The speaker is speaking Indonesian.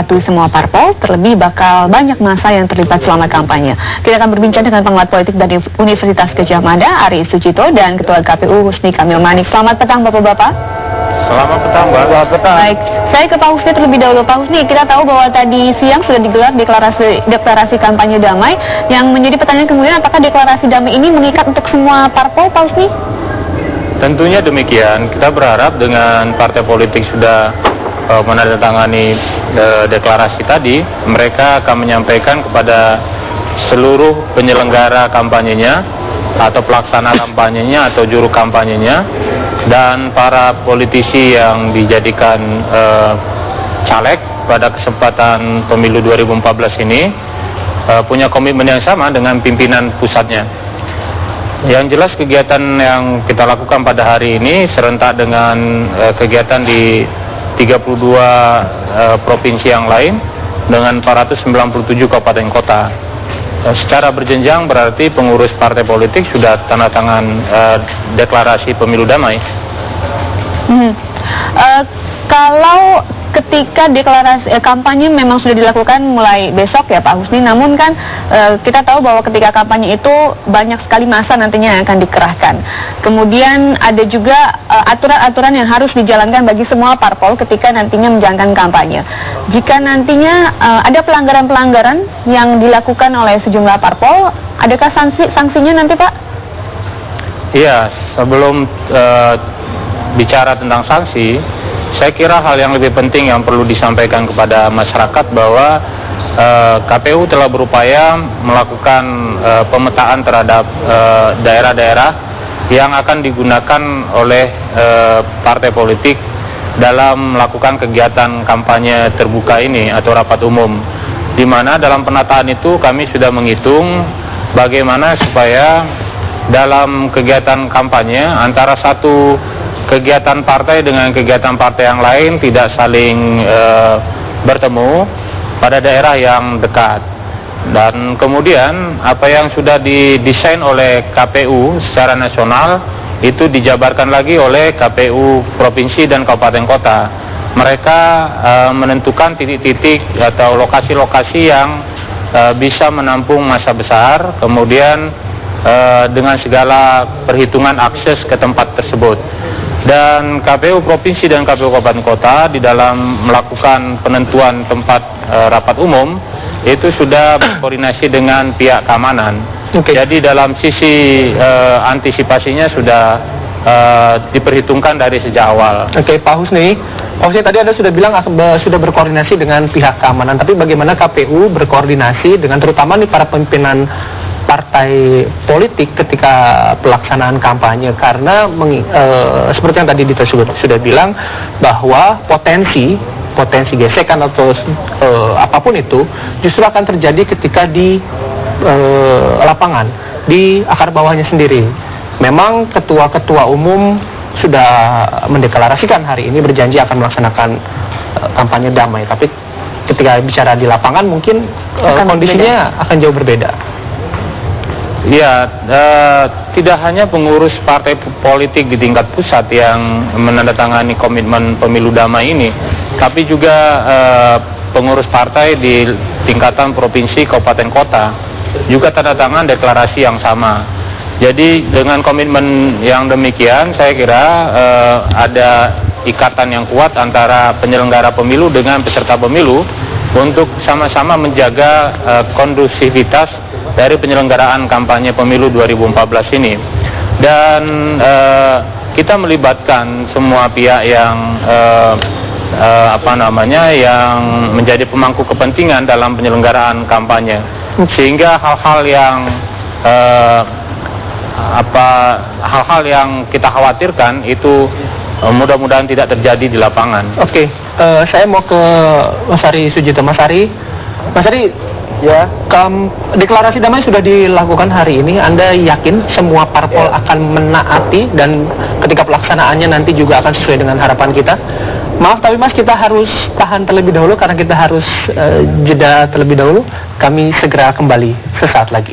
mematuhi semua parpol, terlebih bakal banyak masa yang terlibat selama kampanye. Kita akan berbincang dengan pengamat politik dari Universitas Gadjah Mada, Ari Sucito, dan Ketua KPU Husni Kamil Manik. Selamat petang Bapak-Bapak. Selamat petang, Mbak. Selamat petang. Baik, saya ke Pak Husni terlebih dahulu. Pak Husni, kita tahu bahwa tadi siang sudah digelar deklarasi kampanye damai. Yang menjadi pertanyaan kemudian, apakah deklarasi damai ini mengikat untuk semua parpol, Pak Husni? Tentunya demikian. Kita berharap dengan partai politik sudah menandatangani deklarasi tadi, mereka akan menyampaikan kepada seluruh penyelenggara kampanyenya atau pelaksana kampanyenya atau juru kampanyenya dan para politisi yang dijadikan caleg pada kesempatan pemilu 2014 ini punya komitmen yang sama dengan pimpinan pusatnya. Yang jelas kegiatan yang kita lakukan pada hari ini serentak dengan kegiatan di 32 provinsi yang lain dengan 497 kabupaten kota. Secara berjenjang berarti pengurus partai politik sudah tanda tangan deklarasi pemilu damai. Kalau ketika deklarasi kampanye memang sudah dilakukan mulai besok ya Pak Husni, namun kan kita tahu bahwa ketika kampanye itu banyak sekali masa nantinya yang akan dikerahkan. Kemudian ada juga aturan-aturan yang harus dijalankan bagi semua parpol ketika nantinya menjalankan kampanye. Jika nantinya ada pelanggaran-pelanggaran yang dilakukan oleh sejumlah parpol, adakah sanksinya nanti Pak? Iya, sebelum bicara tentang sanksi, saya kira hal yang lebih penting yang perlu disampaikan kepada masyarakat bahwa KPU telah berupaya melakukan pemetaan terhadap daerah-daerah yang akan digunakan oleh partai politik dalam melakukan kegiatan kampanye terbuka ini atau rapat umum, di mana dalam penataan itu kami sudah menghitung bagaimana supaya dalam kegiatan kampanye antara satu kegiatan partai dengan kegiatan partai yang lain tidak saling bertemu pada daerah yang dekat. Dan kemudian apa yang sudah didesain oleh KPU secara nasional itu dijabarkan lagi oleh KPU provinsi dan kabupaten kota. Mereka menentukan titik-titik atau lokasi-lokasi yang bisa menampung massa besar, kemudian dengan segala perhitungan akses ke tempat tersebut. Dan KPU Provinsi dan KPU Kabupaten Kota di dalam melakukan penentuan tempat rapat umum itu sudah berkoordinasi dengan pihak keamanan. Jadi dalam sisi antisipasinya sudah diperhitungkan dari sejak awal. Pak Husni tadi Anda sudah bilang sudah berkoordinasi dengan pihak keamanan, tapi bagaimana KPU berkoordinasi dengan terutama nih para pimpinan partai politik ketika pelaksanaan kampanye, karena seperti yang tadi Dita sudah bilang bahwa potensi gesekan atau apapun itu justru akan terjadi ketika di lapangan, di akar bawahnya sendiri. Memang ketua-ketua umum sudah mendeklarasikan hari ini berjanji akan melaksanakan kampanye damai, tapi ketika bicara di lapangan mungkin kondisinya akan jauh berbeda. Ya, tidak hanya pengurus partai politik di tingkat pusat yang menandatangani komitmen pemilu damai ini, tapi juga pengurus partai di tingkatan provinsi, kabupaten kota juga tanda tangan deklarasi yang sama. Jadi dengan komitmen yang demikian, saya kira ada ikatan yang kuat antara penyelenggara pemilu dengan peserta pemilu untuk sama-sama menjaga kondusivitas dari penyelenggaraan kampanye pemilu 2014 ini. Dan kita melibatkan semua pihak yang yang menjadi pemangku kepentingan dalam penyelenggaraan kampanye, sehingga hal-hal yang kita khawatirkan itu mudah-mudahan tidak terjadi di lapangan. Saya mau ke Mas Ari Sucito. Mas Ari, ya, deklarasi damai sudah dilakukan hari ini. Anda yakin semua parpol akan menaati dan ketika pelaksanaannya nanti juga akan sesuai dengan harapan kita? Maaf tapi Mas, kita harus tahan terlebih dahulu karena kita harus jeda terlebih dahulu. Kami segera kembali sesaat lagi.